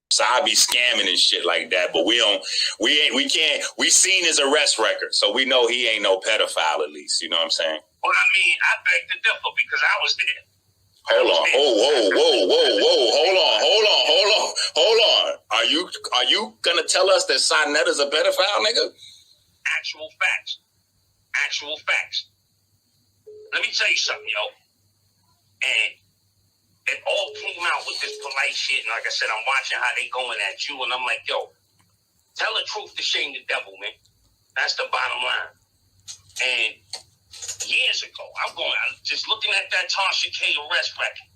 So I be scamming and shit like that, but we seen his arrest record, so we know he ain't no pedophile at least, you know what I'm saying? Well, I mean, I beg to differ because I was there. Hold on. Hold on. Are you gonna tell us that Sinetta's a pedophile, nigga? Actual facts. Let me tell you something, yo. And it all came out with this polite shit. And like I said, I'm watching how they going at you. And I'm like, yo, tell the truth to shame the devil, man. That's the bottom line. And years ago, I'm just looking at that Tasha K arrest record.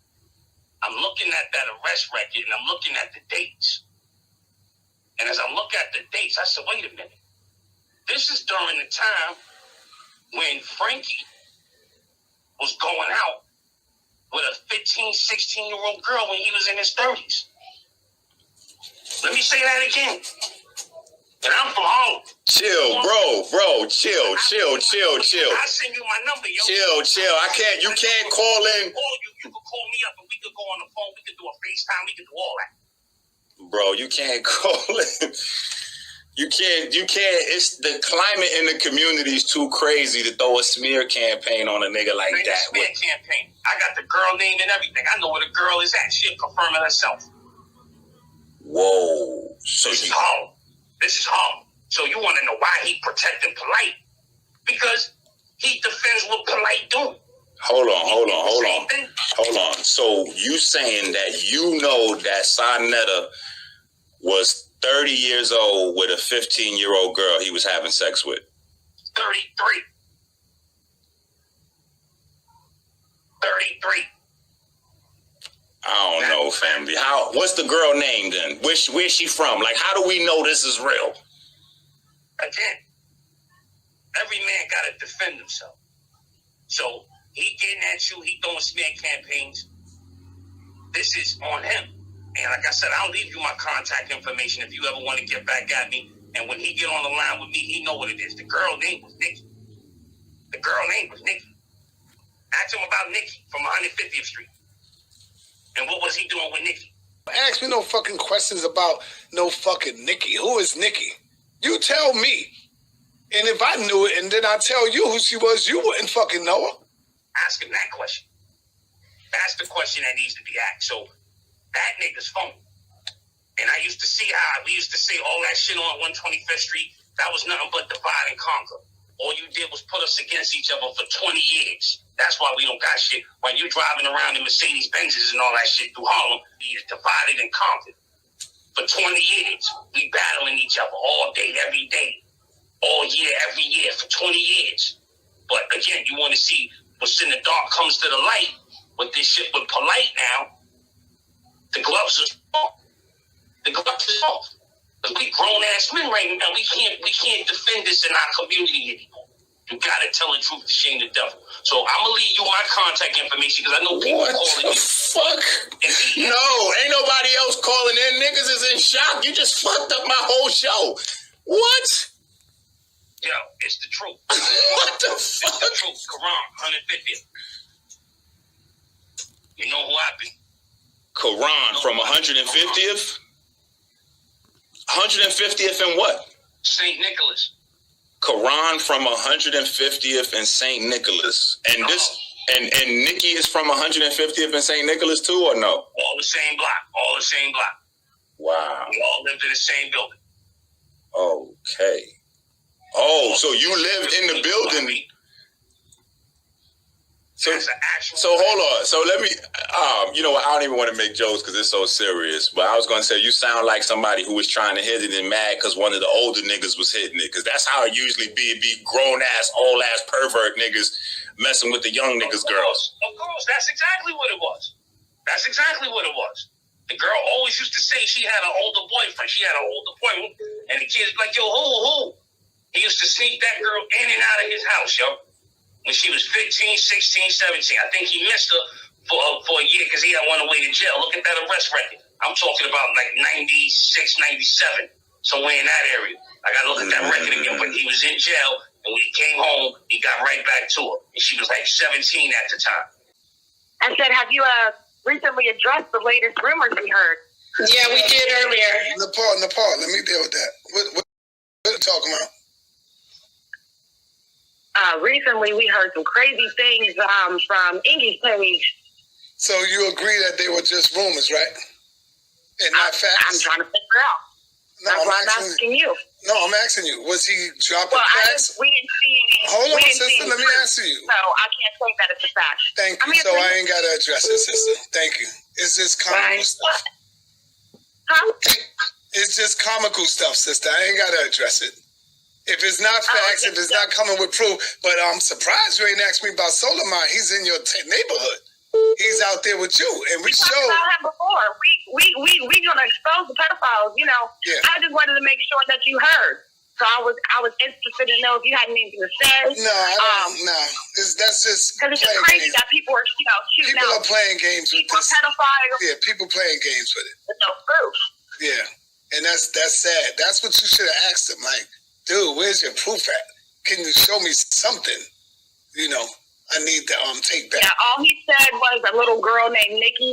I'm looking at that arrest record and I'm looking at the dates. And as I look at the dates, I said, wait a minute. This is during the time when Frankie was going out with a 15, 16-year-old girl when he was in his 30s. Let me say that again. And I'm from home. Chill, bro. Chill. I send you my number, yo. Chill. You can't call in. Or you can call me up and we could go on the phone. We could do a FaceTime. We could do all that. Bro, you can't call in. You can't. It's the climate in the community is too crazy to throw a smear campaign on a nigga like that. Smear campaign. I got the girl name and everything. I know where the girl is at. She'll confirm it herself. Whoa. This is home. So you want to know why he protecting Polite? Because he defends what Polite do. Hold on. So you saying that you know that Sinetta was 30 years old with a 15-year-old girl he was having sex with? 33. I don't know, family. What's the girl name then? Where's she from? Like, how do we know this is real? Again, every man got to defend himself. So he getting at you, he throwing smear campaigns. This is on him. And like I said, I'll leave you my contact information if you ever want to get back at me. And when he get on the line with me, he know what it is. The girl name was Nikki. Ask him about Nikki from 150th Street. And what was he doing with Nikki? Ask me no fucking questions about no fucking Nikki. Who is Nikki? You tell me. And if I knew it and then I tell you who she was, you wouldn't fucking know her. Ask him that question. That's the question that needs to be asked. So that nigga's phone. And I used to see how we used to say all that shit on 125th Street. That was nothing but divide and conquer. All you did was put us against each other for 20 years. That's why we don't got shit. While you driving around in Mercedes Benzes and all that shit through Harlem, we divided and conquered. For 20 years, we battling each other all day, every day. All year, every year, for 20 years. But again, you want to see what's in the dark comes to the light. With this shit with Polite now, the gloves are off. Because we grown-ass men right now. We can't defend this in our community anymore. You gotta tell the truth to shame the devil. So I'm gonna leave you my contact information because I know people calling you. What the fuck? No, ain't nobody else calling in. Niggas is in shock. You just fucked up my whole show. What? Yo, it's the truth. What the fuck? It's the truth. Quran, 150th. You know who I be? Quran from 150th? 150th and what? St. Nicholas. Quran from 150th and St. Nicholas. And and Nikki is from 150th and St. Nicholas too, or no? All the same block. Wow. We all lived in the same building. Okay. Oh, so you lived in the building. So hold on. So let me, you know what? I don't even want to make jokes because it's so serious. But I was going to say, you sound like somebody who was trying to hit it and mad because one of the older niggas was hitting it. Because that's how it usually be. It be grown-ass, old-ass pervert niggas messing with the young niggas' girls. Of course. That's exactly what it was. The girl always used to say she had an older boyfriend. And the kid's like, yo, who? He used to sneak that girl in and out of his house, yo. When she was 15, 16, 17. I think he missed her for a year because he had one away to jail. Look at that arrest record. I'm talking about like 96, 97, somewhere in that area. I got to look at that record again. But he was in jail, and when he came home, he got right back to her. And she was like 17 at the time. I said, have you recently addressed the latest rumors we heard Yeah, we did earlier. Nepal, let me deal with that. What are you talking about? Recently, we heard some crazy things from Enqi's page. So you agree that they were just rumors, right? And not facts? I'm trying to figure out. No, That's why I'm asking you. No, I'm asking you. Was he dropping facts? We didn't see any. Hold on, sister. Let me answer you. So I can't say that it's a fact. Thank you. So I ain't got to address it, sister. Thank you. It's just comical stuff. Huh? It's just comical stuff, sister. I ain't got to address it. If it's not facts, if it's not coming with proof. But I'm surprised you ain't asked me about Solomon. He's in your neighborhood. He's out there with you, and we showed. We talked about him before. We gonna expose the pedophiles. You know. Yeah. I just wanted to make sure that you heard. So I was interested to know if you had anything to say. No, I don't. No, that's just because it's just crazy that people are shooting people out. People are playing games with this. Pedophiles. Yeah, people playing games with it. With no proof. Yeah, and that's sad. That's what you should have asked him. Like, dude, where's your proof at? Can you show me something? You know. I need to take back. Yeah, all he said was a little girl named Nikki,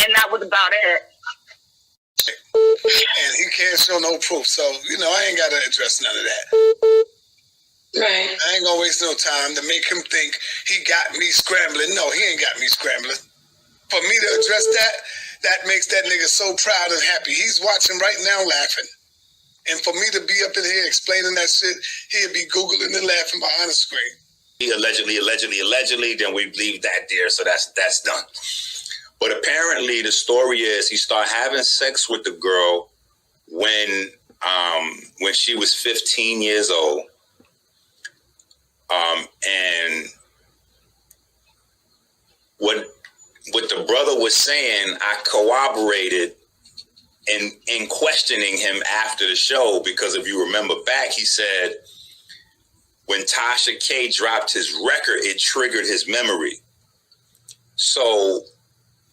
and that was about it. And he can't show no proof, so you know I ain't got to address none of that. Right. I ain't gonna waste no time to make him think he got me scrambling. No, he ain't got me scrambling. For me to address that makes that nigga so proud and happy. He's watching right now, laughing. And for me to be up in here explaining that shit, he'd be Googling and laughing behind the screen. Allegedly, then we leave that there, so that's done. But apparently the story is he started having sex with the girl when she was 15 years old. And what the brother was saying, I corroborated in questioning him after the show, because if you remember back, he said when Tasha K dropped his record, it triggered his memory. So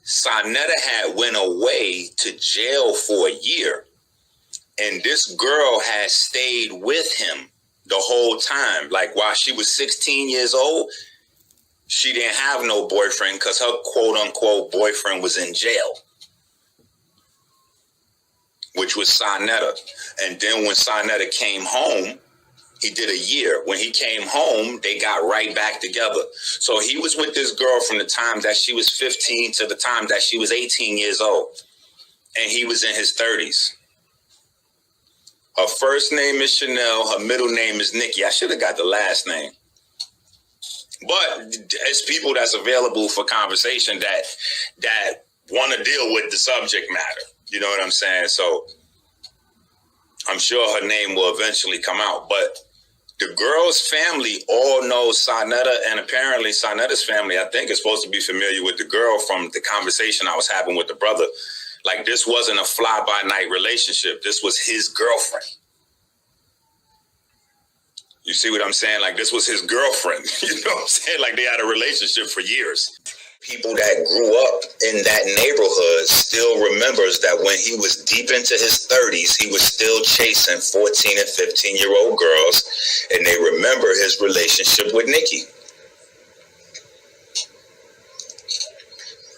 Sonetta had went away to jail for a year, and this girl had stayed with him the whole time. Like while she was 16 years old, she didn't have no boyfriend because her quote unquote boyfriend was in jail, which was Sonetta. And then when Sonetta came home, he did a year. When he came home, they got right back together. So he was with this girl from the time that she was 15 to the time that she was 18 years old. And he was in his 30s. Her first name is Chanel. Her middle name is Nikki. I should have got the last name. But it's people that's available for conversation that want to deal with the subject matter. You know what I'm saying? So I'm sure her name will eventually come out. But the girl's family all knows Sonetta, and apparently Sonetta's family, I think, is supposed to be familiar with the girl from the conversation I was having with the brother. Like, this wasn't a fly-by-night relationship. This was his girlfriend. You see what I'm saying? Like, this was his girlfriend. You know what I'm saying? Like, they had a relationship for years. People that grew up in that neighborhood still remembers that when he was deep into his 30s, he was still chasing 14 and 15-year-old girls, and they remember his relationship with Nikki.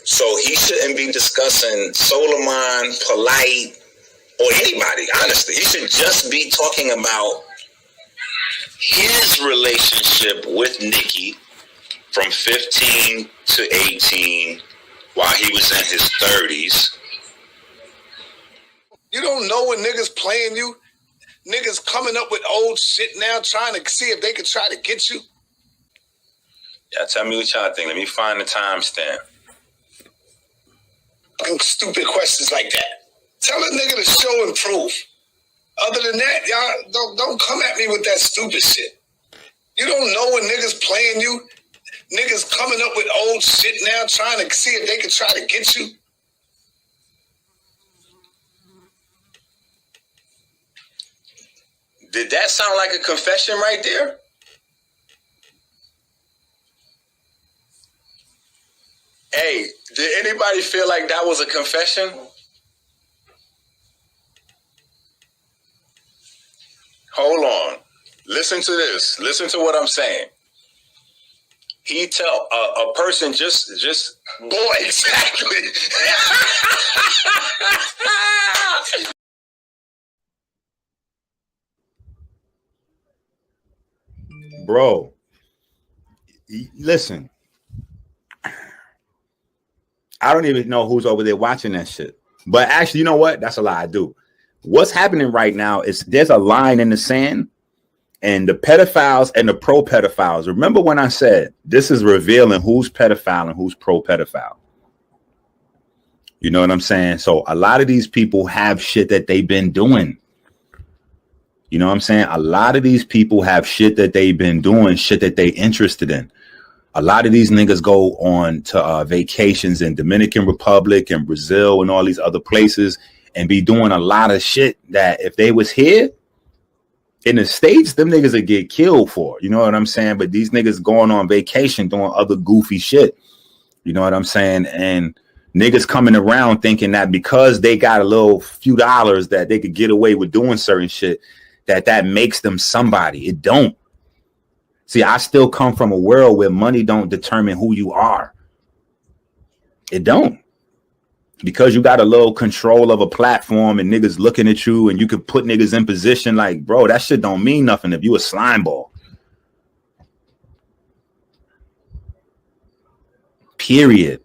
So he shouldn't be discussing Solomon, Polite, or anybody, honestly. He should just be talking about his relationship with Nikki from 15 to 18 while he was in his 30s. You don't know when niggas playing you? Niggas coming up with old shit now trying to see if they can try to get you? Yeah, tell me what y'all think. Let me find the timestamp. Stupid questions like that. Tell a nigga to show and prove. Other than that, y'all don't come at me with that stupid shit. You don't know when niggas playing you? Niggas coming up with old shit now trying to see if they can try to get you? Did that sound like a confession right there? Hey, did anybody feel like that was a confession? Hold on. Listen to this. Listen to what I'm saying. He tell a person just boy, exactly. Bro, listen. I don't even know who's over there watching that shit. But actually, you know what? That's a lie. I do. What's happening right now is there's a line in the sand, and the pedophiles and the pro pedophiles. Remember when I said this is revealing who's pedophile and who's pro pedophile? You know what I'm saying? So a lot of these people have shit that they've been doing. You know what I'm saying? A lot of these people have shit that they've been doing, shit that they interested in. A lot of these niggas go on to vacations in Dominican Republic and Brazil and all these other places and be doing a lot of shit that if they was here in the States, them niggas would get killed for. You know what I'm saying? But these niggas going on vacation doing other goofy shit. You know what I'm saying? And niggas coming around thinking that because they got a little few dollars that they could get away with doing certain shit, that makes them somebody. It don't. See, I still come from a world where money don't determine who you are. It don't. Because you got a little control of a platform and niggas looking at you and you could put niggas in position like, bro, that shit don't mean nothing if you a slime ball. Period.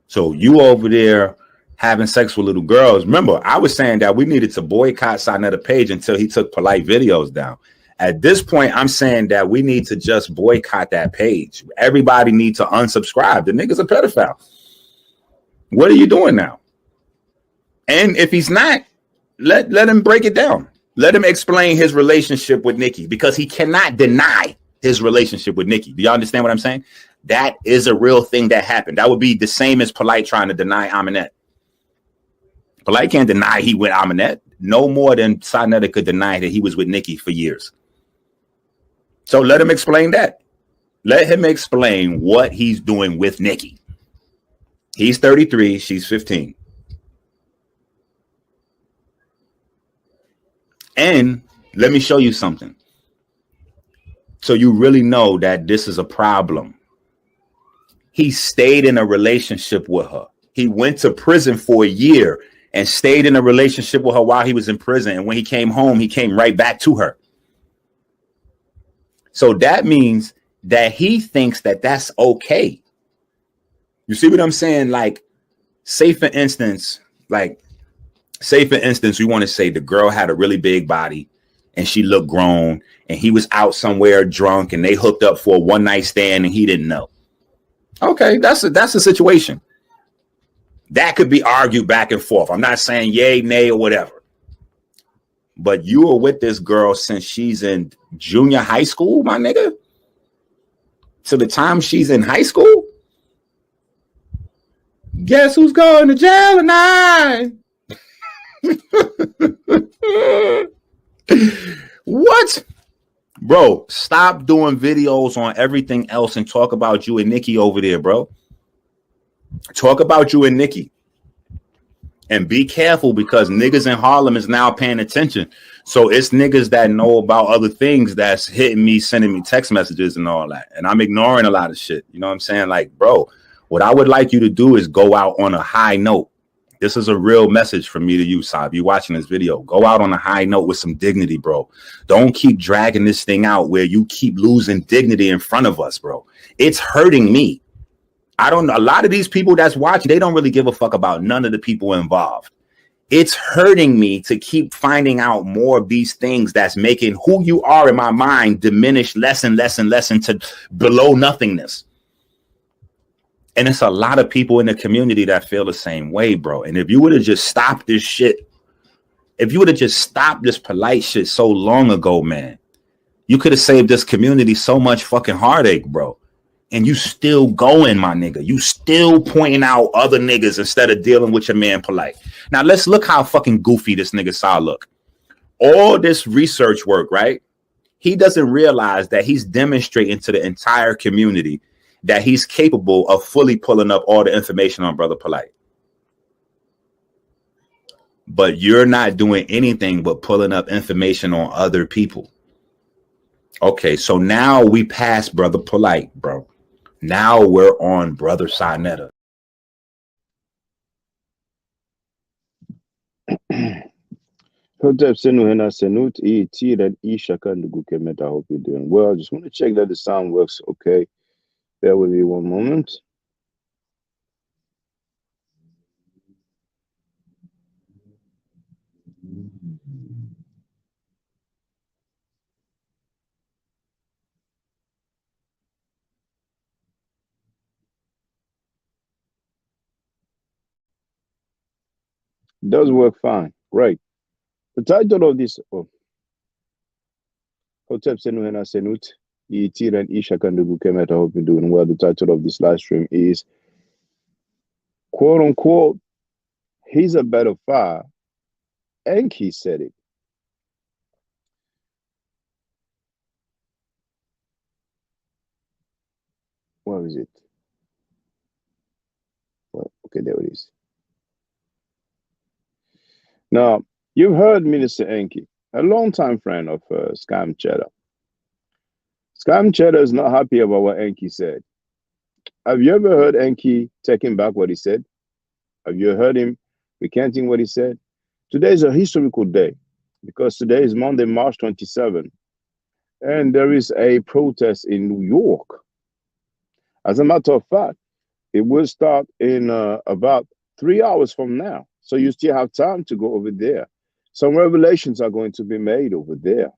So you over there having sex with little girls. Remember, I was saying that we needed to boycott Sarnetta Page until he took polite videos down. At this point, I'm saying that we need to just boycott that page. Everybody needs to unsubscribe. The nigga's a pedophile. What are you doing now? And if he's not, let him break it down. Let him explain his relationship with Nikki, because he cannot deny his relationship with Nikki. Do y'all understand what I'm saying? That is a real thing that happened. That would be the same as Polite trying to deny Aminette. Polite can't deny he with Aminette no more than Sarnetta could deny that he was with Nikki for years. So let him explain that. Let him explain what he's doing with Nikki. He's 33, she's 15. And let me show you something. So you really know that this is a problem. He stayed in a relationship with her. He went to prison for a year and stayed in a relationship with her while he was in prison. And when he came home, he came right back to her. So that means that he thinks that that's okay. You see what I'm saying? Like, say for instance, we want to say the girl had a really big body and she looked grown and he was out somewhere drunk and they hooked up for a one night stand and he didn't know. Okay, that's a situation. That could be argued back and forth. I'm not saying yay, nay, or whatever. But you were with this girl since she's in junior high school, my nigga? To the time she's in high school? Guess who's going to jail tonight? What? Bro, stop doing videos on everything else and talk about you and Nikki over there, bro. Talk about you and Nikki. And be careful, because niggas in Harlem is now paying attention. So it's niggas that know about other things that's hitting me, sending me text messages and all that. And I'm ignoring a lot of shit. You know what I'm saying? Like, bro, what I would like you to do is go out on a high note. This is a real message from me to you, Saab. You watching this video. Go out on a high note with some dignity, bro. Don't keep dragging this thing out where you keep losing dignity in front of us, bro. It's hurting me. A lot of these people that's watching, they don't really give a fuck about none of the people involved. It's hurting me to keep finding out more of these things that's making who you are in my mind diminish less and less and less into below nothingness. And it's a lot of people in the community that feel the same way, bro. And if you would have just stopped this shit, if you would have just stopped this polite shit so long ago, man, you could have saved this community so much fucking heartache, bro. And you still going, my nigga. You still pointing out other niggas instead of dealing with your man polite. Now, let's look how fucking goofy this nigga saw look. All this research work, right? He doesn't realize that he's demonstrating to the entire community that he's capable of fully pulling up all the information on Brother Polite. But you're not doing anything but pulling up information on other people. Okay, so now we passed Brother Polite, bro. Now we're on Brother Sarnetta. Hotep Senu Hena Senut E T that E Shaka Ndugukemet. I hope you're doing well. Just want to check that the sound works okay. Bear with me one moment. Does work fine. Great. The title of this Hotep Senu Hena Senut E T that E Shaka Ndugukemet. I hope you're doing well. The title of this live stream is quote unquote, he's a pedophile. Enqi said it. Where is it? Well, okay, there it is. Now, you've heard Minister Enqi, a longtime friend of Scam Cheddar. Scam Cheddar is not happy about what Enqi said. Have you ever heard Enqi taking back what he said? Have you heard him recanting what he said? Today is a historical day because today is Monday, March 27, and there is a protest in New York. As a matter of fact, it will start in about 3 hours from now. So you still have time to go over there. Some revelations are going to be made over there.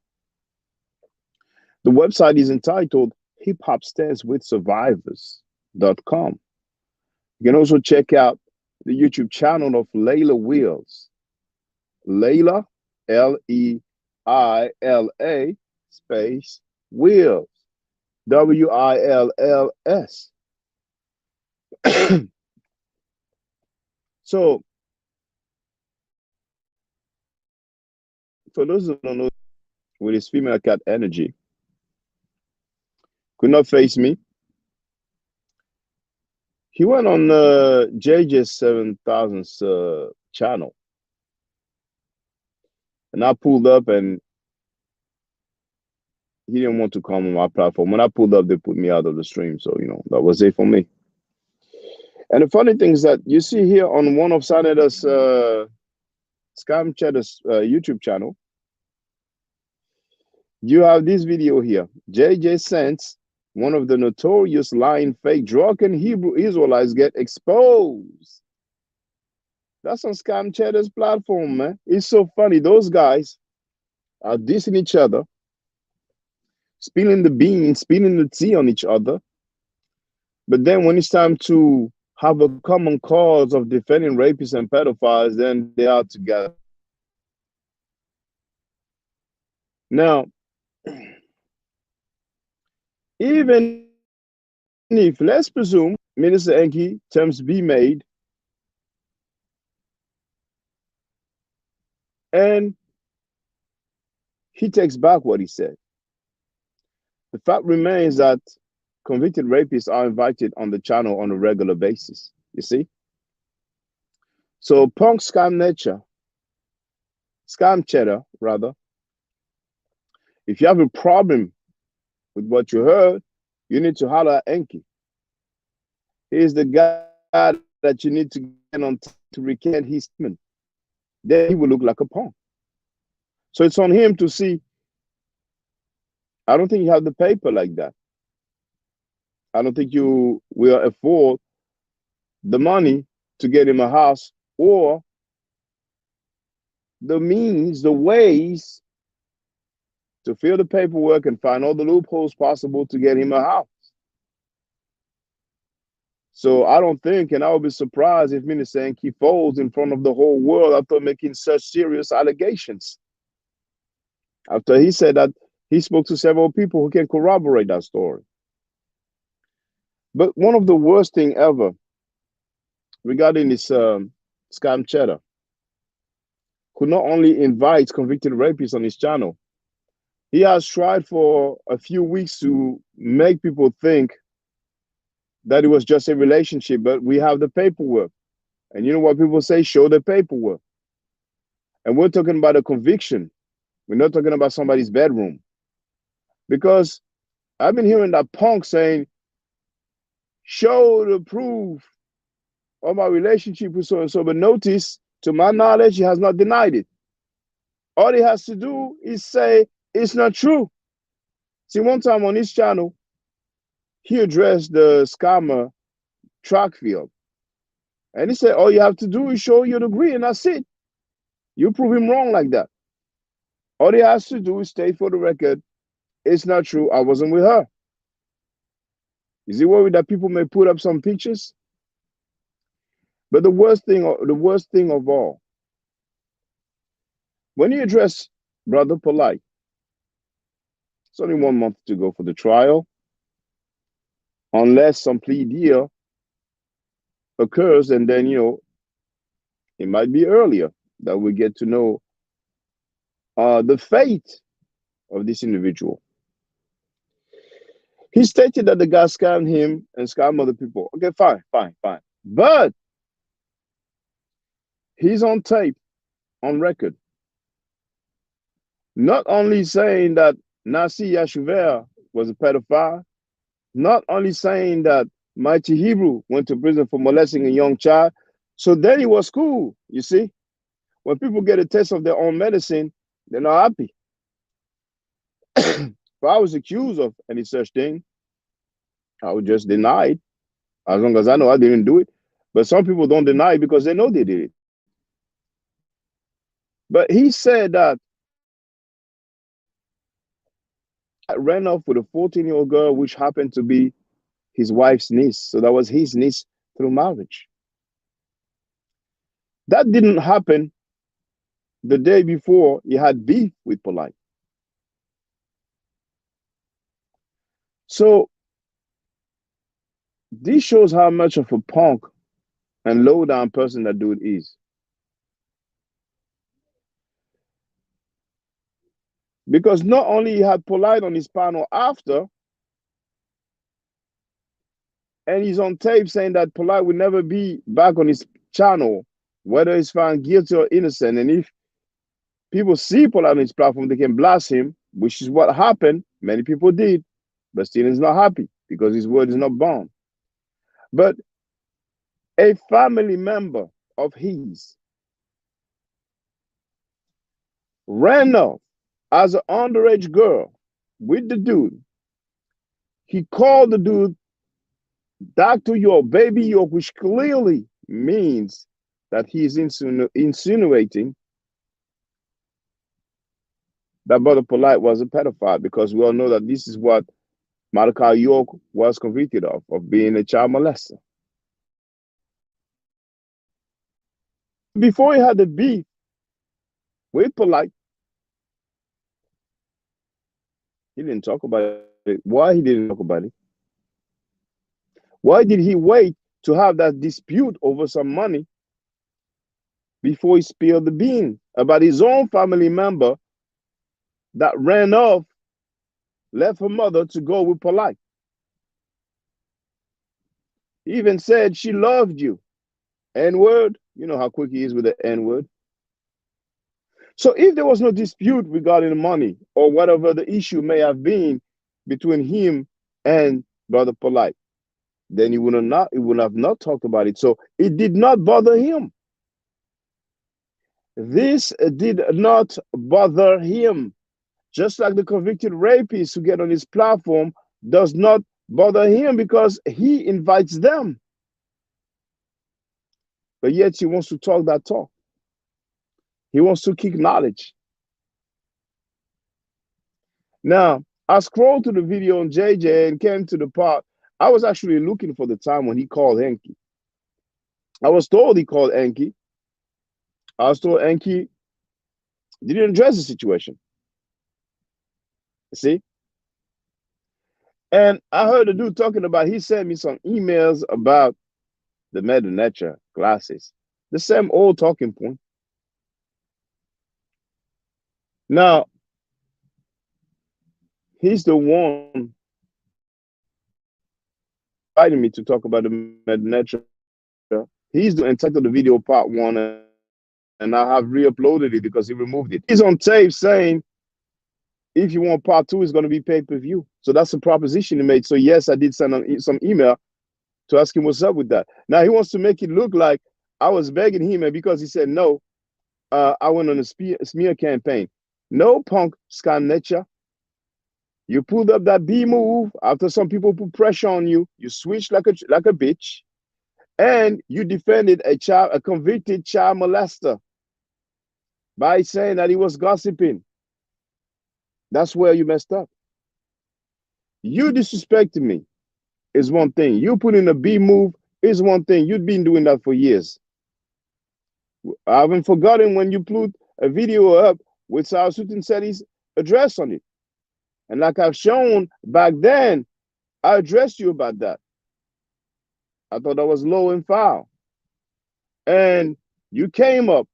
The website is entitled hiphopstandswithsurvivors.com. You can also check out the YouTube channel of Layla Wheels. Layla, Leila, space, Wheels, Wills. So, for those who don't know, with his female cat energy, could not face me. He went on JJ 7000's channel. And I pulled up and he didn't want to come on my platform. When I pulled up, they put me out of the stream. So, that was it for me. And the funny thing is that you see here on one of Senator's Scam Cheddar's YouTube channel, you have this video here. JJ Sense, one of the notorious lying fake drunken Hebrew Israelites, get exposed. That's on Scam Cheddar's platform, man. It's so funny. Those guys are dissing each other, spilling the beans, spilling the tea on each other. But then when it's time to have a common cause of defending rapists and pedophiles, then they are together. Now, even if, let's presume, Minister Enqi terms be made, and he takes back what he said, the fact remains that convicted rapists are invited on the channel on a regular basis, you see? So punk Scam Cheddar, rather, if you have a problem with what you heard, you need to holler at Enqi. He's the guy that you need to get on to recant his statement. Then he will look like a punk. So it's on him to see. I don't think you have the paper like that. I don't think you will afford the money to get him a house or the means, the ways to fill the paperwork and find all the loopholes possible to get him a house. So I don't think, and I would be surprised if Minister Enqi folds in front of the whole world after making such serious allegations. After he said that he spoke to several people who can corroborate that story. But one of the worst thing ever regarding this Scam Cheddar, who not only invites convicted rapists on his channel, he has tried for a few weeks to make people think that it was just a relationship, but we have the paperwork. And you know what people say? Show the paperwork. And we're talking about a conviction. We're not talking about somebody's bedroom. Because I've been hearing that punk saying, show the proof of my relationship with so-and-so. But notice, to my knowledge, he has not denied it. All he has to do is say it's not true. See, one time on his channel, he addressed the scammer track field. And he said, all you have to do is show your degree, and that's it. You prove him wrong like that. All he has to do is state for the record, it's not true. I wasn't with her. Is he worried that people may put up some pictures? But the worst thing of all, when you address Brother Polite, it's only 1 month to go for the trial, unless some plea deal occurs, and then it might be earlier that we get to know the fate of this individual. He stated that the guy scammed him and scammed other people. Okay, fine. But he's on tape, on record, not only saying that Nasi Yashuver was a pedophile, not only saying that Mighty Hebrew went to prison for molesting a young child. So then he was cool, you see. When people get a taste of their own medicine, they're not happy. If I was accused of any such thing, I would just deny it, as long as I know I didn't do it. But some people don't deny it because they know they did it. But he said that I ran off with a 14-year-old girl, which happened to be his wife's niece. So that was his niece through marriage. That didn't happen the day before he had beef with Polite. So this shows how much of a punk and low down person that dude is. Because not only he had Polite on his panel after, and he's on tape saying that Polite will never be back on his channel, whether he's found guilty or innocent. And if people see Polite on his platform, they can blast him, which is what happened. Many people did, but still is not happy because his word is not bound. But a family member of his ran off as an underage girl with the dude. He called the dude Dr. York, Baby York, which clearly means that he's insinuating that Brother Polite was a pedophile, because we all know that this is what Malachi York was convicted of being a child molester. Before he had the beef with Polite, he didn't talk about it. Why he didn't talk about it? Why did he wait to have that dispute over some money before he spilled the beans about his own family member that ran off, left her mother to go with Polite? He even said she loved you. N-word. You know how quick he is with the N-word. So if there was no dispute regarding the money or whatever the issue may have been between him and Brother Polite, then he would have not talked about it. So it did not bother him. This did not bother him. Just like the convicted rapist who get on his platform does not bother him because he invites them. But yet he wants to talk that talk. He wants to kick knowledge. Now, I scrolled to the video on JJ and came to the part. I was actually looking for the time when he called Enqi. I was told he called Enqi. I was told Enqi didn't address the situation. See? And I heard the dude talking about, he sent me some emails about the Meta Nature classes. The same old talking point. Now, he's the one inviting me to talk about the Meta Nature. He's the entitled the video part 1, and I have re-uploaded it because he removed it. He's on tape saying, if you want part 2, it's going to be pay-per-view. So that's a proposition he made. So yes, I did send him some email to ask him what's up with that. Now he wants to make it look like I was begging him, and because he said no, I went on a smear campaign. No, punk Scam Nature. You pulled up that B move after some people put pressure on you. You switched like a bitch, and you defended a convicted child molester by saying that he was gossiping. That's where you messed up. You disrespecting me is one thing. You putting a B move is one thing. You've been doing that for years. I haven't forgotten when you put a video up with South Sudan Seti's address on it. And like I've shown back then, I addressed you about that. I thought that was low and foul. And you came up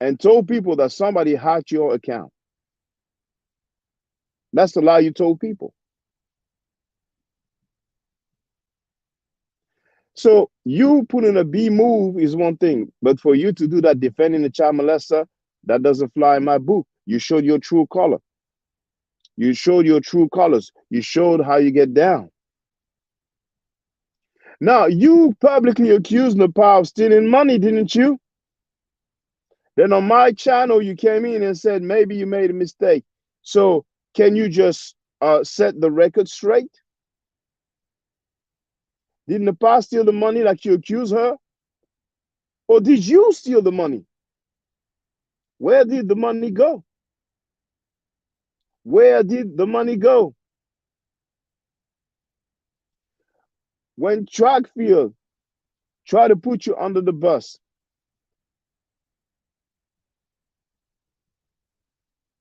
and told people that somebody hacked your account. That's the lie you told people. So you putting a B move is one thing, but for you to do that defending the child molester, that doesn't fly in my book. You showed your true color. You showed your true colors. You showed how you get down. Now, you publicly accused Nepal of stealing money, didn't you? Then on my channel, you came in and said, maybe you made a mistake. So can you just set the record straight? Did Nepal steal the money like you accused her? Or did you steal the money? Where did the money go? Where did the money go? When Trackfield tried to put you under the bus,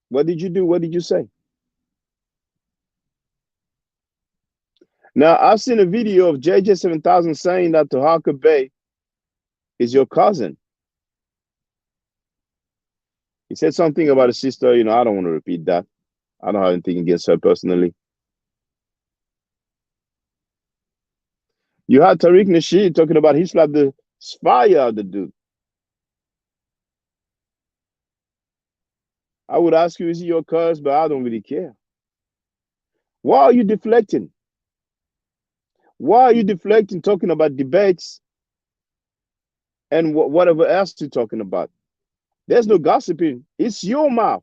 what did you do? What did you say? Now, I've seen a video of JJ 7000 saying that Tahaka Bay is your cousin. He said something about a sister. You know, I don't want to repeat that. I don't have anything against her personally. You had Tariq Nasheed talking about he slapped the fire out of the dude. I would ask you, is he your cuz? But I don't really care. Why are you deflecting? Why are you deflecting, talking about debates and whatever else you're talking about? There's no gossiping. It's your mouth.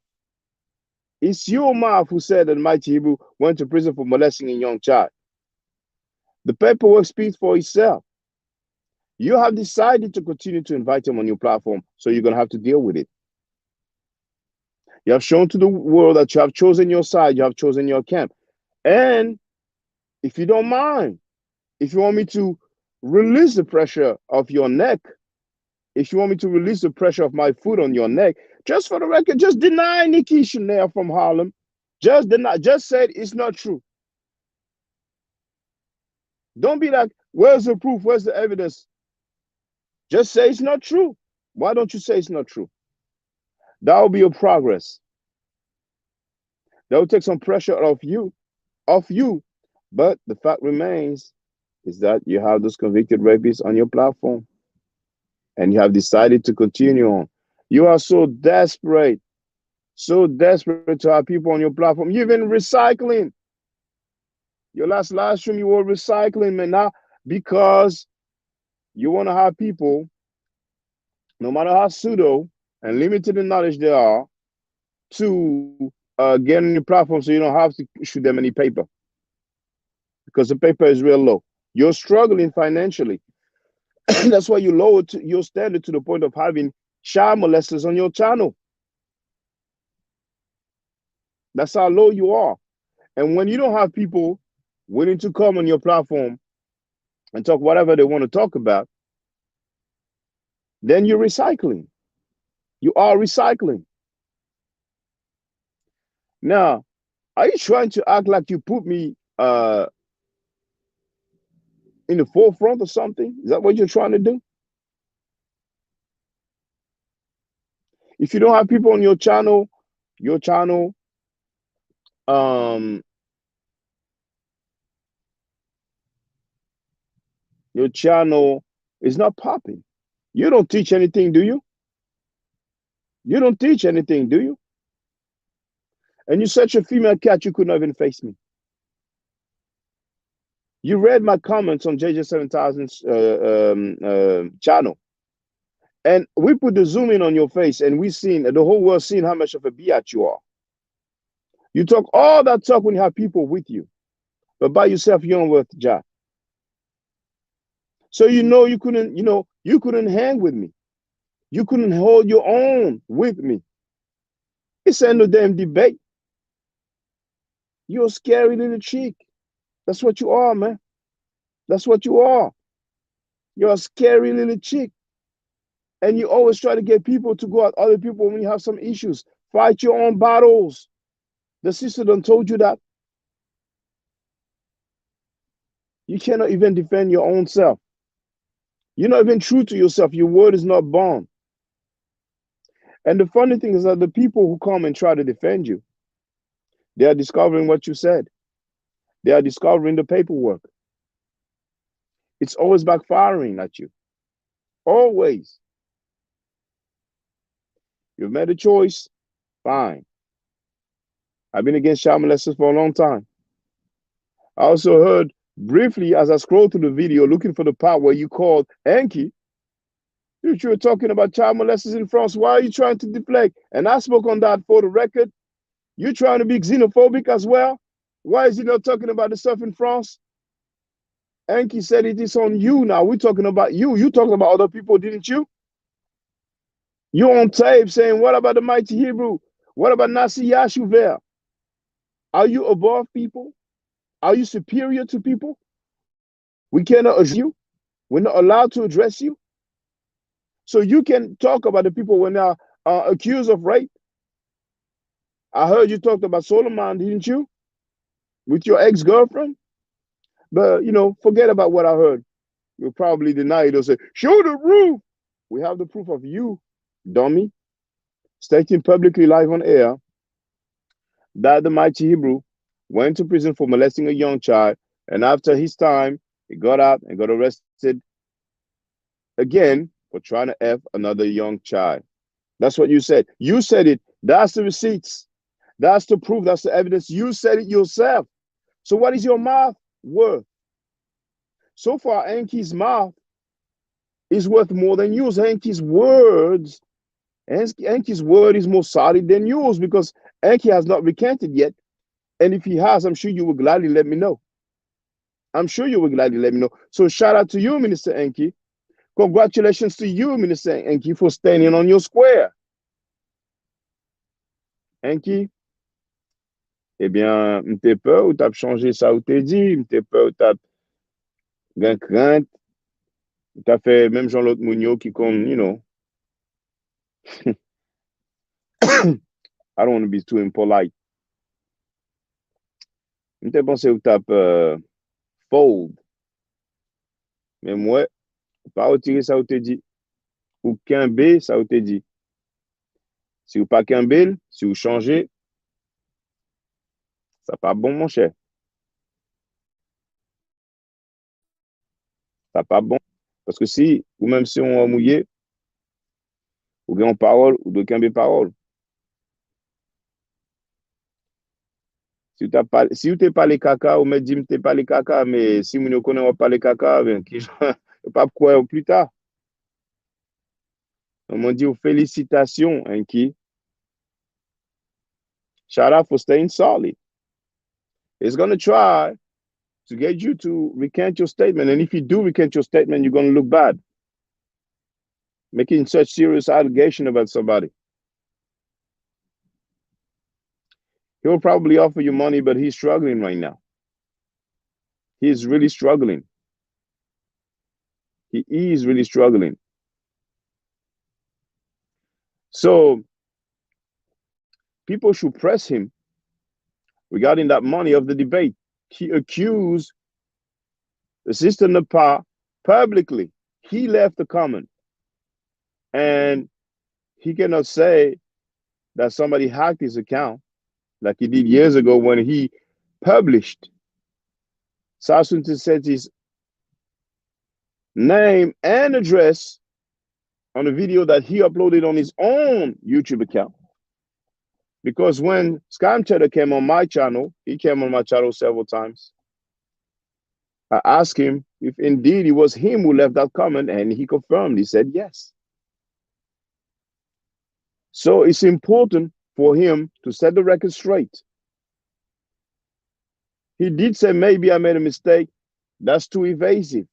It's your mouth who said that Mighty Hebrew went to prison for molesting a young child. The paperwork speaks for itself. You have decided to continue to invite him on your platform, so you're going to have to deal with it. You have shown to the world that you have chosen your side, you have chosen your camp. And if you don't mind, if you want me to release the pressure of your neck, if you want me to release the pressure of my foot on your neck, just for the record, just deny Enqi Chanel from Harlem. Just deny, just say it's not true. Don't be like, where's the proof? Where's the evidence? Just say it's not true. Why don't you say it's not true? That will be your progress. That will take some pressure off you. But the fact remains is that you have those convicted rapists on your platform and you have decided to continue on. You are so desperate to have people on your platform. You've been recycling. Your last live stream, you were recycling, man. Now, because you want to have people, no matter how pseudo and limited in knowledge they are, to get on your platform so you don't have to issue them any paper. Because the paper is real low. You're struggling financially. That's why you lowered your standard to the point of having child molesters on your channel. That's how low you are. And when you don't have people willing to come on your platform and talk whatever they want to talk about, then you're recycling. You are recycling. Now, are you trying to act like you put me in the forefront or something? Is that what you're trying to do? If you don't have people on your channel is not popping. You don't teach anything, do you? You don't teach anything, do you? And you're such a female cat, you could not even face me. You read my comments on JJ 7000's channel, And we put the zoom in on your face, and we seen the whole world seen how much of a biatch you are. You talk all that talk when you have people with you, but by yourself you don't worth jack. So you couldn't hang with me. You couldn't hold your own with me. It's ain't no damn debate. You're a scary little chick. That's what you are, man. That's what you are. You're a scary little chick. And you always try to get people to go at other people when you have some issues. Fight your own battles. The sister done told you that. You cannot even defend your own self. You're not even true to yourself. Your word is not bond. And the funny thing is that the people who come and try to defend you, they are discovering what you said. They are discovering the paperwork. It's always backfiring at you. Always. You've made a choice. Fine. I've been against child molesters for a long time. I also heard briefly as I scrolled through the video looking for the part where you called Enqi. You were talking about child molesters in France. Why are you trying to deflect? And I spoke on that for the record. You're trying to be xenophobic as well. Why is he not talking about the stuff in France? Enqi said it is on you now. We're talking about you. You talking about other people, didn't you? You on tape saying, what about the mighty Hebrew? What about Nasi Yashuver? Are you above people? Are you superior to people? We cannot address you. We're not allowed to address you. So you can talk about the people when they are accused of rape. I heard you talked about Solomon, didn't you? With your ex-girlfriend? But, forget about what I heard. You'll probably deny it or say, show the proof. We have the proof of you, dummy, stating publicly live on air that the mighty Hebrew went to prison for molesting a young child, and after his time, he got out and got arrested again for trying to F another young child. That's what you said. You said it. That's the receipts. That's the proof. That's the evidence. You said it yourself. So what is your mouth worth? So far, Enqi's mouth is worth more than yours. Enqi's words, Enqi's word is more solid than yours because Enqi has not recanted yet. And if he has, I'm sure you will gladly let me know. I'm sure you will gladly let me know. So shout out to you, Minister Enqi. Congratulations to you, Minister Enqi, for standing on your square. Enqi, eh bien, m'te peur ou t'as changé ça ou t'es dit, m'te peur ou t'as gain crainte, t'as fait même Jean-Claude Mounio qui comme, I don't want to be too impolite. M'te pensé ou t'as fold. Mais moi, pas retirer ça ou t'es dit. Ou quimber ça ou t'es dit. Si vous pas quimber, si vous changez, ça pas bon, mon cher. Ça pas bon. Parce que si, ou même si on va mouiller, ou bien on parole, ou de quimber parole. Si vous t'es pas les caca, ou me dit t'es pas les caca, mais si vous ne connaissez pas les caca, ben, qui pas quoi plus tard. On m'a dit félicitations, Enqi. Shout out for staying solid. It's going to try to get you to recant your statement. And if you do recant your statement, you're going to look bad. Making such serious allegation about somebody. He'll probably offer you money, but he's struggling right now. He's really struggling. He is really struggling. So people should press him regarding that money of the debate. He accused the sister Nepal publicly. He left a comment. And he cannot say that somebody hacked his account like he did years ago when he published Sasunti Seti's name and address on a video that he uploaded on his own YouTube account. Because when Scam Cheddar came on my channel, he came on my channel several times. I asked him if indeed it was him who left that comment, and he confirmed. He said yes. So it's important for him to set the record straight. He did say, maybe I made a mistake. That's too evasive.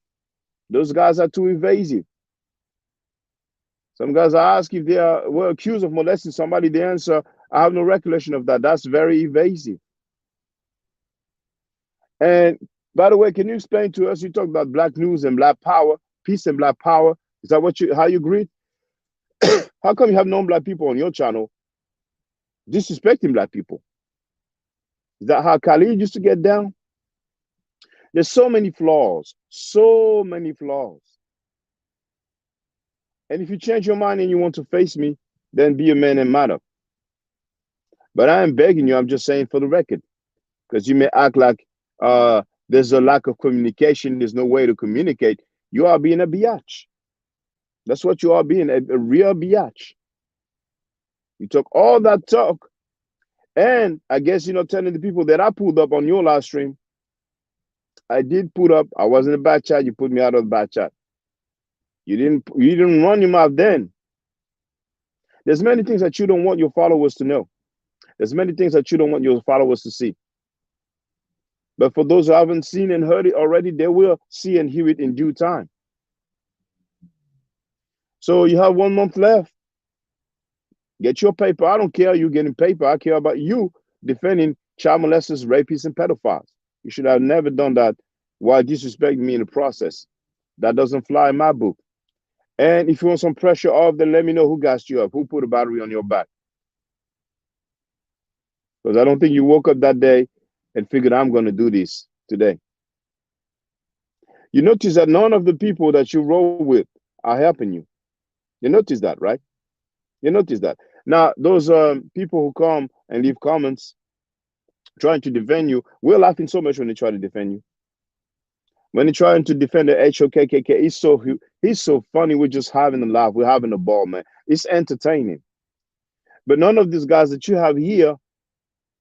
Those guys are too evasive. Some guys I ask if they were accused of molesting somebody, the answer, I have no recollection of that. That's very evasive. And by the way, can you explain to us, you talk about black news and black power, peace and black power. Is that how you greet? How come you have non-black people on your channel disrespecting black people? Is that how Khalid used to get down? There's so many flaws, so many flaws. And if you change your mind and you want to face me, then be a man and matter. But I am begging you, I'm just saying for the record, because you may act like there's a lack of communication, there's no way to communicate. You are being a biatch. That's what you are being, a real biatch. You talk all that talk, and I guess you're not telling the people that I pulled up on your live stream. I did put up, I was in a bad chat, you put me out of the bad chat. You didn't run your mouth then. There's many things that you don't want your followers to know. There's many things that you don't want your followers to see. But for those who haven't seen and heard it already, they will see and hear it in due time. So you have 1 month left. Get your paper. I don't care you getting paper. I care about you defending child molesters, rapists, and pedophiles. You should have never done that while disrespecting me in the process. That doesn't fly in my book. And if you want some pressure off, then let me know who gassed you up, who put a battery on your back. Because I don't think you woke up that day and figured I'm going to do this today. You notice that none of the people that you roll with are helping you. You notice that, right? You notice that. Now, those people who come and leave comments trying to defend you, we're laughing so much when they try to defend you. When they're trying to defend the HOKKK, he's so funny. We're just having a laugh. We're having a ball, man. It's entertaining. But none of these guys that you have here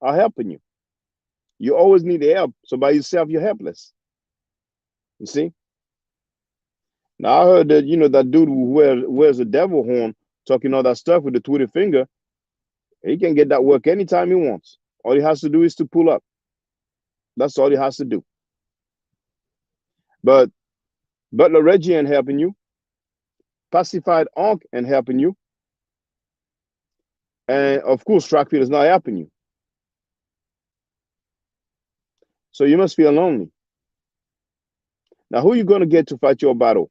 are helping you. You always need help. So by yourself, you're helpless. You see? Now I heard that, that dude who wears a devil horn talking all that stuff with the Twitter finger, he can get that work anytime he wants. All he has to do is to pull up. That's all he has to do. But Butler Reggie ain't helping you. Pacified Enqi ain't helping you. And of course, Trackfield is not helping you. So you must feel lonely. Now, who are you going to get to fight your battle?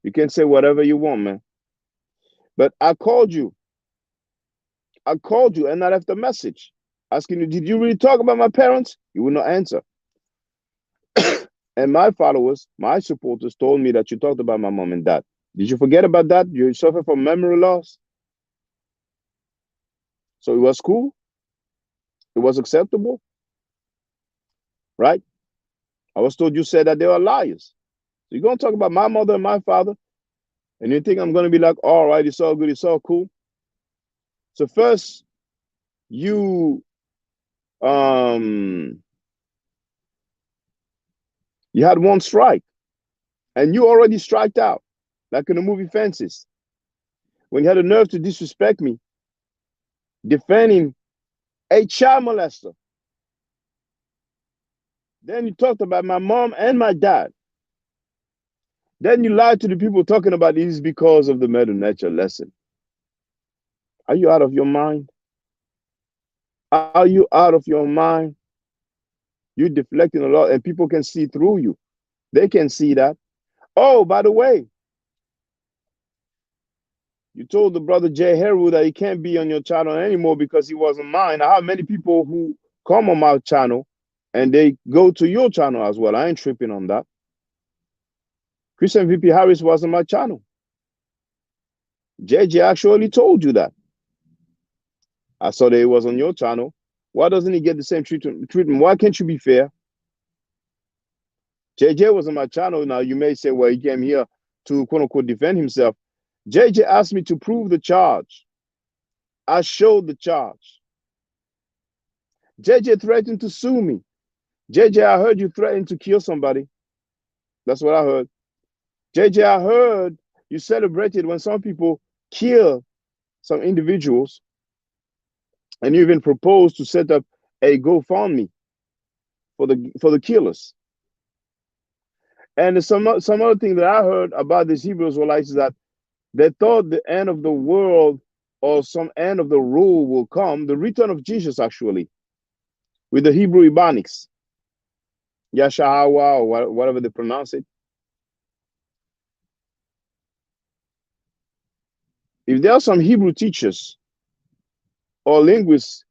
You can say whatever you want, man. But I called you. I called you and I left a message asking you, did you really talk about my parents? You will not answer. And my followers, my supporters told me that you talked about my mom and dad. Did you forget about that? You suffer from memory loss? So it was cool? It was acceptable? Right? I was told you said that they were liars. So you're going to talk about my mother and my father, and you think I'm going to be like, all right, it's all good, it's all cool? So first, you had one strike, and you already striked out, like in the movie Fences. When you had the nerve to disrespect me, defending a child molester. Then you talked about my mom and my dad. Then you lied to the people talking about this because of the murder nature lesson. Are you out of your mind? Are you out of your mind? You're deflecting a lot and people can see through you. They can see that. Oh, by the way, you told the brother Jay Heru that he can't be on your channel anymore because he wasn't mine. I have many people who come on my channel and they go to your channel as well. I ain't tripping on that. Christian VP Harris was on my channel. JJ actually told you that. I saw that he was on your channel. Why doesn't he get the same treatment? Why can't you be fair? JJ was on my channel. Now you may say, well, he came here to quote unquote defend himself. JJ asked me to prove the charge. I showed the charge. JJ threatened to sue me. JJ, I heard you threatened to kill somebody. That's what I heard. JJ, I heard You celebrate it when some people kill some individuals, and you even propose to set up a GoFundMe for the killers. And some other thing that I heard about these Hebrew Israelites is that they thought the end of the world or some end of the rule will come, the return of Jesus actually, with the Hebrew Ebonics, Yashahawa, or whatever they pronounce it. If there are some Hebrew teachers or linguists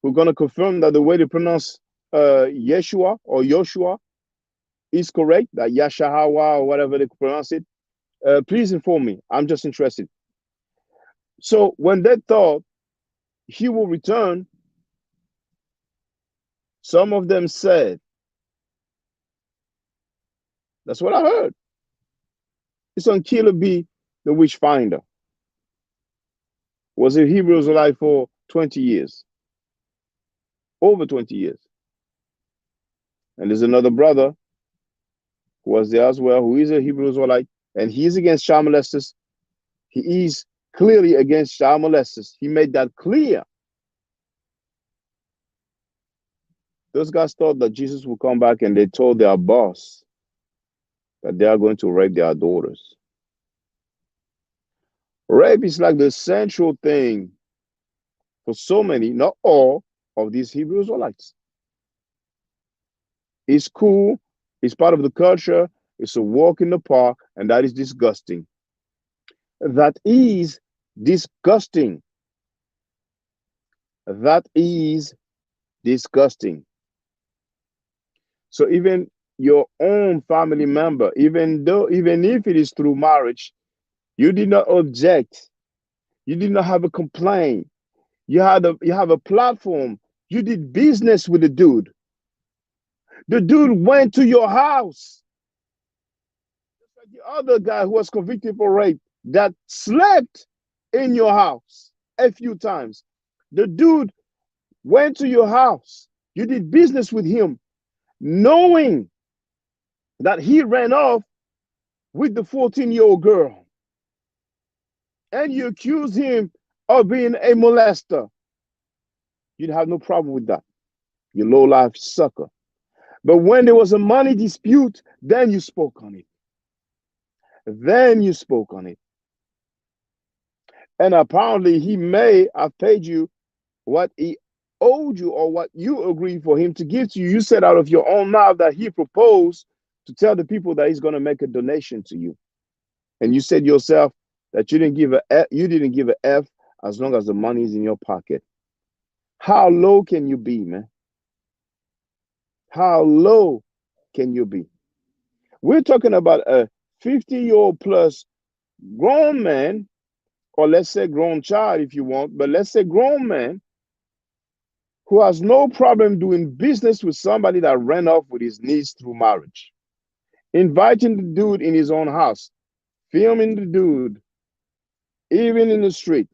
who are going to confirm that the way they pronounce Yeshua or Joshua is correct, that Yashahawa or whatever they pronounce it, please inform me. I'm just interested. So when they thought he will return, some of them said, that's what I heard. It's on Killer B, the witch finder. Was a Hebrew Israelite for 20 years, over 20 years. And there's another brother who was there as well, who is a Hebrew Israelite, and he is against child molesters. He is clearly against child molesters. He made that clear. Those guys thought that Jesus would come back, and they told their boss that they are going to rape their daughters. Rape is like the central thing for so many, not all, of these Hebrew Israelites. It's cool, it's part of the culture, it's a walk in the park, and that is disgusting. That is disgusting. That is disgusting. So even your own family member, even if it is through marriage, you did not object, you did not have a complaint, you have a platform, you did business with the dude. The dude went to your house. Just like the other guy who was convicted for rape that slept in your house a few times. The dude went to your house. You did business with him, knowing that he ran off with the 14-year-old girl. And you accuse him of being a molester. You'd have no problem with that, you low-life sucker. But when there was a money dispute, then you spoke on it. Then you spoke on it. And apparently he may have paid you what he owed you or what you agreed for him to give to you. You said out of your own mouth that he proposed to tell the people that he's going to make a donation to you. And you said yourself that you didn't give a F as long as the money is in your pocket. How low can you be, man? How low can you be? We're talking about a 50-year-old plus grown man, or let's say grown child if you want, but let's say grown man who has no problem doing business with somebody that ran off with his niece through marriage, inviting the dude in his own house, filming the dude, even in the street,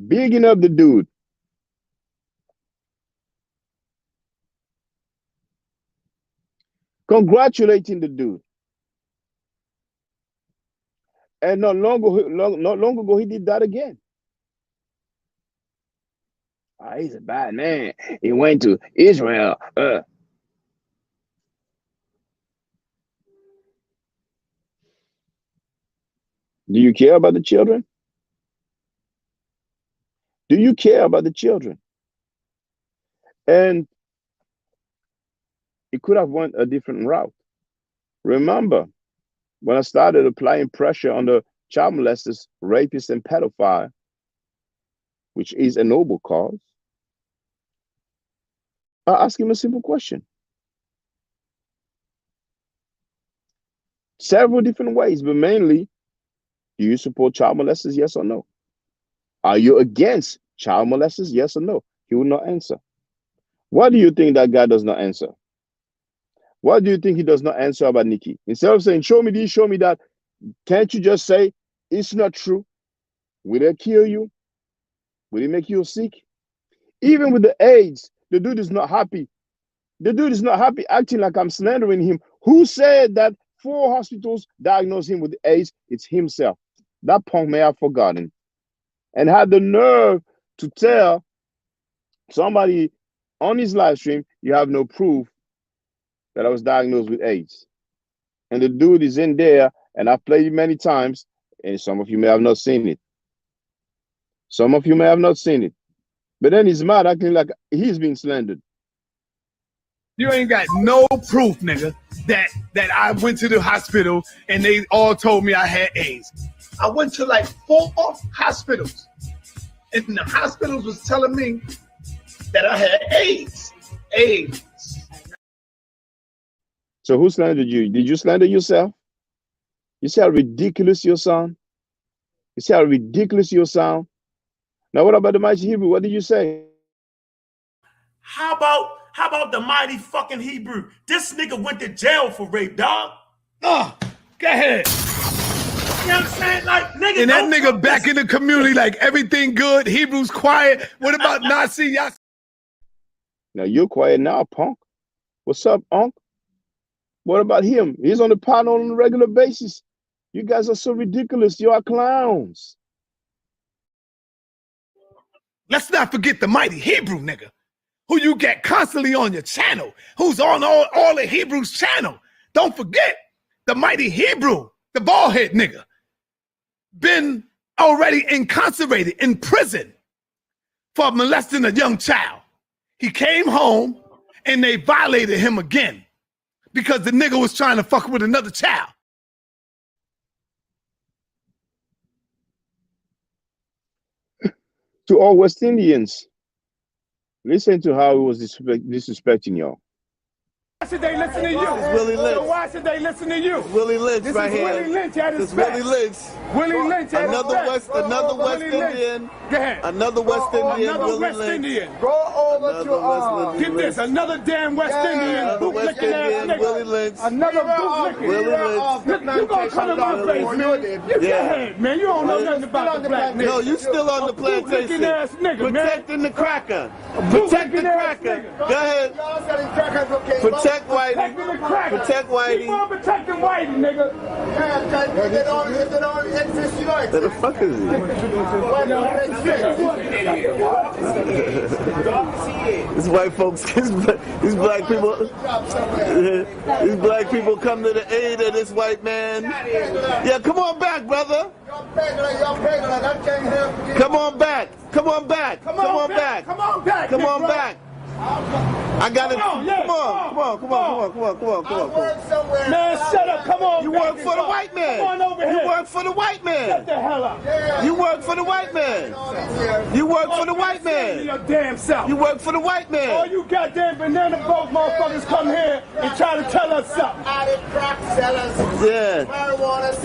bigging up the dude. Congratulating the dude. And not long ago, he did that again. He's a bad man. He went to Israel. Do you care about the children? Do you care about the children? And it could have went a different route. Remember, when I started applying pressure on the child molesters, rapists, and pedophile, which is a noble cause, I asked him a simple question. Several different ways, but mainly, do you support child molesters, yes or no? Are you against child molesters, yes or no? He will not answer. What do you think that guy does not answer? What do you think he does not answer about Enqi? Instead of saying, show me this, show me that, can't you just say, it's not true? Will they kill you? Will it make you sick? Even with the AIDS, the dude is not happy. The dude is not happy acting like I'm slandering him. Who said that 4 hospitals diagnosed him with AIDS. It's himself. That punk may have forgotten and had the nerve to tell somebody on his live stream, you have no proof that I was diagnosed with AIDS. And the dude is in there, and I've played it many times, and some of you may have not seen it. Some of you may have not seen it. But then he's mad, acting like he's being slandered. You ain't got no proof, nigga, that I went to the hospital and they all told me I had AIDS. I went to like 4 hospitals, and the hospitals was telling me that I had AIDS. AIDS. So who slandered you? Did you slander yourself? You see how ridiculous you sound? You see how ridiculous you sound? Now what about the mighty Hebrew? What did you say? How about the mighty fucking Hebrew? This nigga went to jail for rape, dog. Oh, go ahead. You know what I'm saying? Like, nigga, And that nigga back in the community, like everything good. Hebrew's quiet. What about Nazi? Y'all? Now you're quiet now, punk. What's up, Unc? What about him? He's on the panel on a regular basis. You guys are so ridiculous. You are clowns. Let's not forget the mighty Hebrew nigga, who you get constantly on your channel, who's on all the Hebrews channel. Don't forget the mighty Hebrew, the baldhead nigga, been already incarcerated in prison for molesting a young child. He came home and they violated him again because the nigga was trying to fuck with another child. To all West Indians, listen to how he was disrespecting y'all. Why should they listen to you? Willie Lynch. So why should they listen to you? Willie Lynch This right is here. Willie Lynch at his This Willie best. Lynch. Willie Lynch at Another his West, best. another West Willie Lynch. Indian. Go ahead. Another West Indian. Another Willie West Lynch. Indian. Go over Another to West Get Indian. this, another damn West Indian Another West bootlicking ass Indian. Willie nigga. Lynch. Another bootlicking. Willie Lynch. Look, you gonna come in my face, man. You go ahead, man. You don't know nothing about the black nigga. No, you still on the plantation. Ass nigga, Protecting the cracker. Protect the cracker. Go ahead. Protect Whitey. Protecting the cracker. Protect Whitey. Keep on protecting Whitey, nigga. Where the fuck is he? These white folks, these black people come to the aid of this white man. Yeah, come on back, brother. Come on back. Come on back. Come on back. Come on back. Come on back. I got it. Come on. Man, shut up. Come on. You work for the white man. Come on over here. You work for the white man. Shut the hell up. You work for the white man. You work for the white man. Your damn self. You work for the white man. All you goddamn banana boat motherfuckers come here and try to tell us something. Yeah.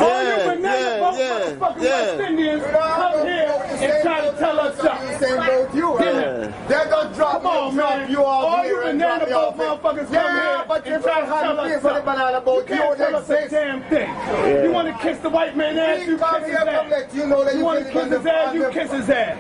All you banana boat motherfucking West Indians come here and try to tell us something. They're gonna drop Come on, man. you off All here you and banana drop boat you off here. motherfuckers come here but you and try to can't tell us have the banana something. boat. You can't tell us a damn thing. You want to kiss the white man ass, you kiss his ass. You know that You want to kiss his ass, you kiss his ass.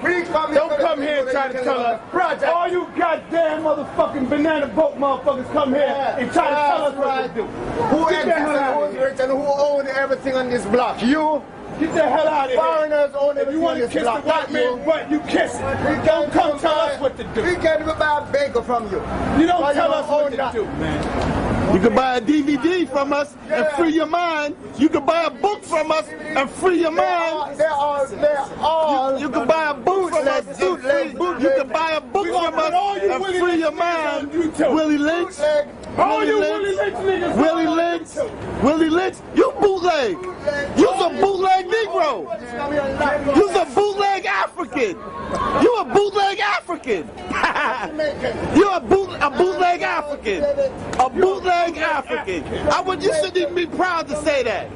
Don't come here and try to tell us. All you goddamn motherfucking banana boat motherfuckers come here and try to tell us what to do. Who exists and who's rich and who owns everything on this block? You? Get the hell out of here. Foreigners own If you want to kiss the white man butt, you kiss it. Don't come tell us what to do. We can't even buy a bagel from you. You don't tell us what to do, man. You can buy a DVD from us and free your mind. You can buy a book from us and free your mind. They're all You can buy a book from us. You can buy a book from us and free your mind. Willie Lynch. All you Willie Lynch niggas. Willie Lynch. Willie Lynch. You bootleg. You's a bootleg Negro. You's a bootleg African. You a bootleg African. You're a bootleg African. A bootleg African. You shouldn't even be proud to say that.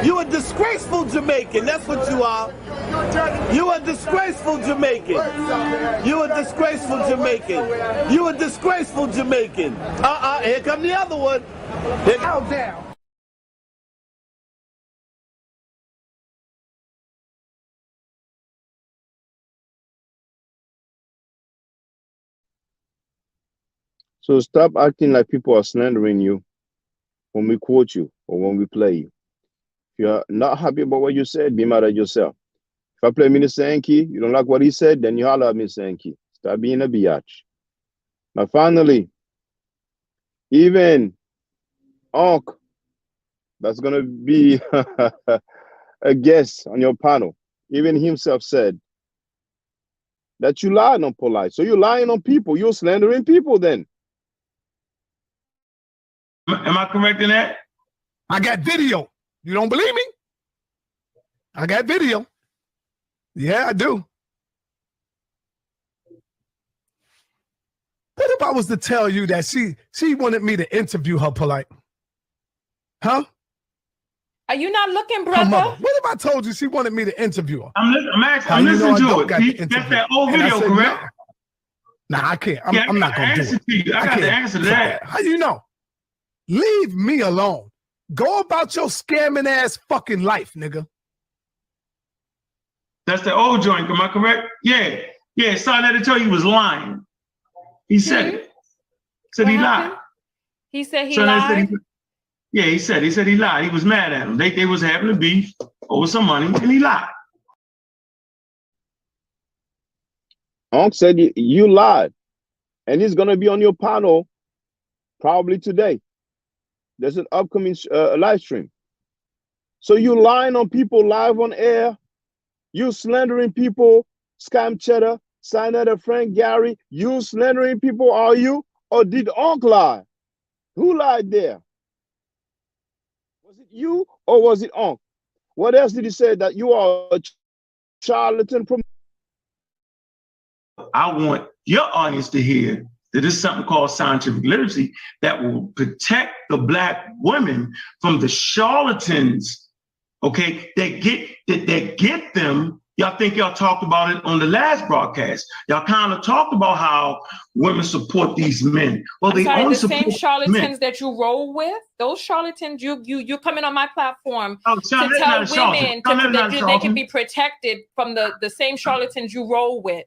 You a disgraceful Jamaican. That's what you are. You a disgraceful Jamaican. You a disgraceful Jamaican. You a disgraceful Jamaican. Here come the other one. down. So stop acting like people are slandering you when we quote you. or when we play you. If you're not happy about what you said, be mad at yourself. If I play Minister Enqi, you don't like what he said, then you holler at Minister Enqi. Stop being a biatch. Now, finally, even Onk, that's going to be a guest on your panel, even himself said that you lied on Polite. So you're lying on people. You're slandering people then. Am I correct in that? I got video. You don't believe me? I got video. Yeah, I do. What if I was to tell you that she wanted me to interview her Polite? Huh? Are you not looking, Her brother? mother. What if I told you she wanted me to interview her? I'm listening to it. That's that old And I video, said, correct? Nah, I can't. I'm not going to do it. I got the answer to that. How you know? Leave me alone. Go about your scamming ass fucking life, nigga. That's the old joint, am I correct? Yeah. Yeah, son had to tell you he was lying. He said it. Said he lied. He said he Son lied? He said he lied. He was mad at him. They was having a beef over some money, and he lied. Onk said you lied. And he's going to be on your panel probably today. There's an upcoming live stream. So you lying on people live on air. You slandering people, Scam Cheddar, Senator Frank Gary. You slandering people, are you? Or did Onk lie? Who lied there? Was it you or was it Onk? What else did he say that you are a charlatan? I want your audience to hear that there's something called scientific literacy that will protect the Black women from the charlatans, okay, that get them. Y'all think y'all talked about it on the last broadcast. Y'all kind of talked about how women support these men. Well, they only the support same charlatans men. that you roll with, those charlatans, you're coming on my platform to tell women that they can be protected from the same charlatans you roll with.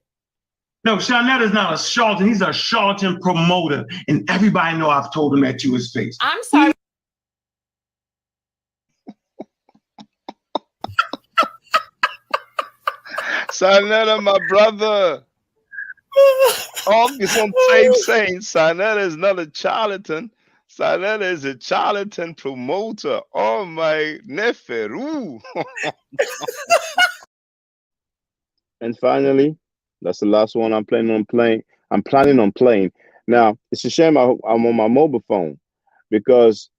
No, Shawnette is not a charlatan. He's a charlatan promoter. And everybody know I've told him that to his face. I'm sorry. Sanetta, my brother. Onk is on tape saying Sanetta is not a charlatan. Sanetta is a charlatan promoter. Oh my nephew. And finally, that's the last one I'm planning on playing. Now, it's a shame I'm on my mobile phone because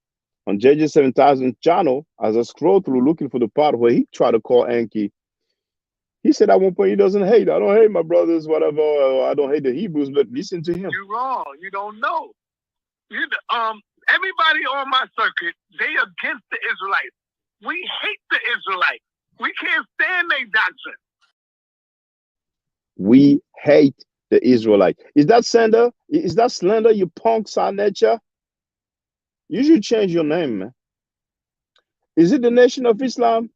on JJ7000 channel, as I scroll through looking for the part where he tried to call Enqi, he said at one point he doesn't hate. I don't hate my brothers, whatever. I don't hate the Hebrews, but listen to him. You're wrong. You don't know. Everybody on my circuit, they against the Israelites. We hate the Israelites. We can't stand their doctrine. We hate the Israelite. Is that slander? Is that slander, you punk Sanecha? You should change your name, man. Is it the Nation of Islam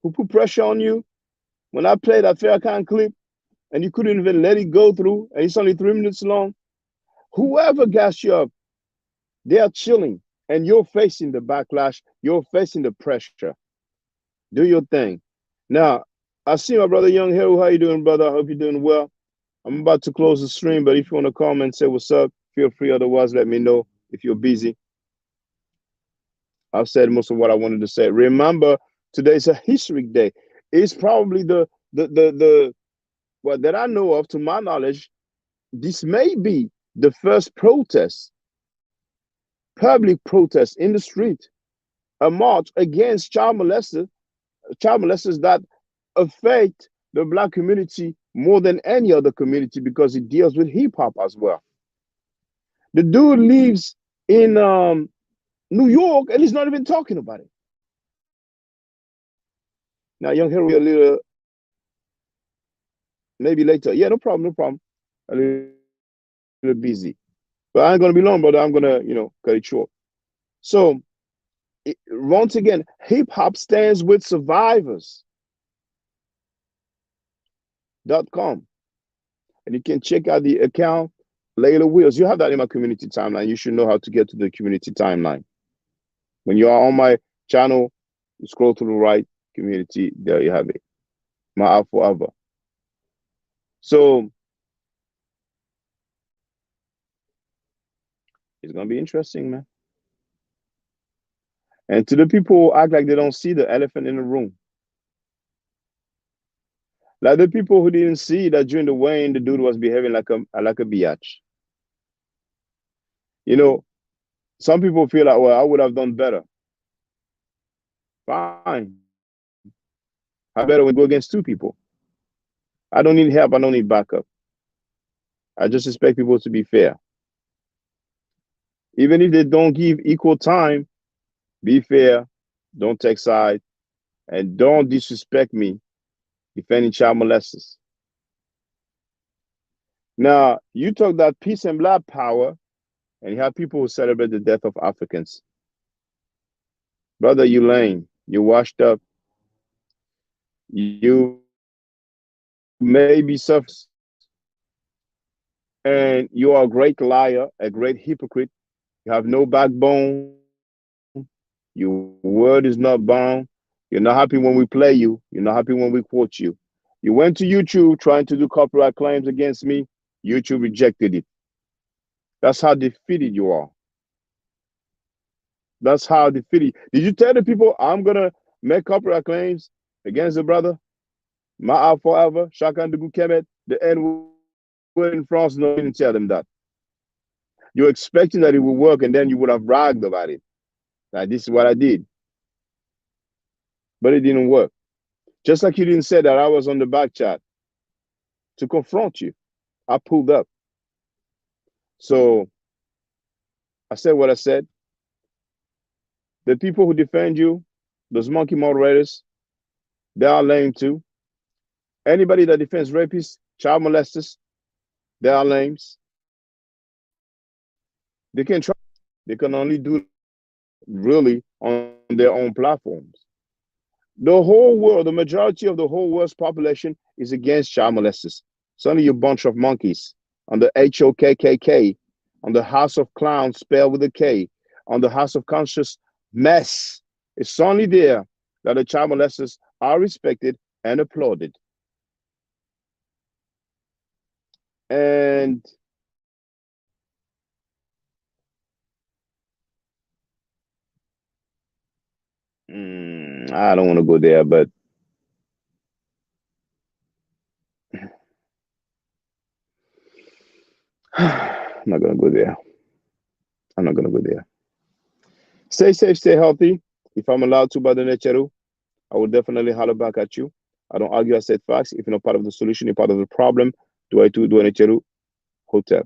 who put pressure on you? When I played that Farrakhan clip and you couldn't even let it go through, and it's only 3 minutes long, whoever gassed you up, they are chilling, and you're facing the backlash, you're facing the pressure. Do your thing. Now, I see my brother Young Hero. How you doing, brother? I hope you're doing well. I'm about to close the stream, but if you want to comment, say what's up, feel free. Otherwise, let me know if you're busy. I've said most of what I wanted to say. Remember, today's a historic day. It's probably the what that I know of, to my knowledge, this may be the first protest, public protest in the street, a march against child molesters that affect the Black community more than any other community because it deals with hip hop as well. The dude lives in New York and he's not even talking about it. Now, Young Hero, a little, maybe later. Yeah, no problem. A little busy. But I ain't going to be long, brother. I'm going to, cut it short. So, once again, hip hop stands with survivors. .com. And you can check out the account, Layla Wheels. You have that in my community timeline. You should know how to get to the community timeline. When you are on my channel, you scroll to the right, community, there you have it. Ma'af forever. So it's gonna be interesting, man. And to the people who act like they don't see the elephant in the room, like the people who didn't see that during the weigh-in, the dude was behaving like a biatch. You know, some people feel like, well, I would have done better. Fine. I better go against two people. I don't need help. I don't need backup. I just expect people to be fair. Even if they don't give equal time, be fair. Don't take sides. And don't disrespect me defending child molesters. Now, you talk that peace and black power, and you have people who celebrate the death of Africans. Brother, you lame. You washed up. You may be suffering. And you are a great liar, a great hypocrite. You have no backbone. Your word is not bound. You're not happy when we play you. You're not happy when we quote you. You went to YouTube trying to do copyright claims against me. YouTube rejected it. That's how defeated you are. That's how defeated. Did you tell the people I'm gonna make copyright claims against the brother? Ma'af forever, Shakan de Kemet, the N-word in France? No, you didn't tell them that. You're expecting that it would work, and then you would have bragged about it. Like, this is what I did. But it didn't work. Just like you didn't say that I was on the back chat to confront you. I pulled up. So I said what I said. The people who defend you, those monkey moderators, they are lame too. Anybody that defends rapists, child molesters, they are lames. They can try. They can only do really on their own platforms. The whole world, the majority of the whole world's population is against child molesters. It's only a bunch of monkeys on the HOKKK, on the House of Clowns spelled with a K, on the House of Conscious Mess. It's only there that the child molesters are respected and applauded. And I don't want to go there, but I'm not going to go there. I'm not going to go there. Stay safe, stay healthy. If I'm allowed to, Brother Necheru, I will definitely holler back at you. I don't argue, I said facts. If you're not part of the solution, you're part of the problem. Do I Necheru? Hotel.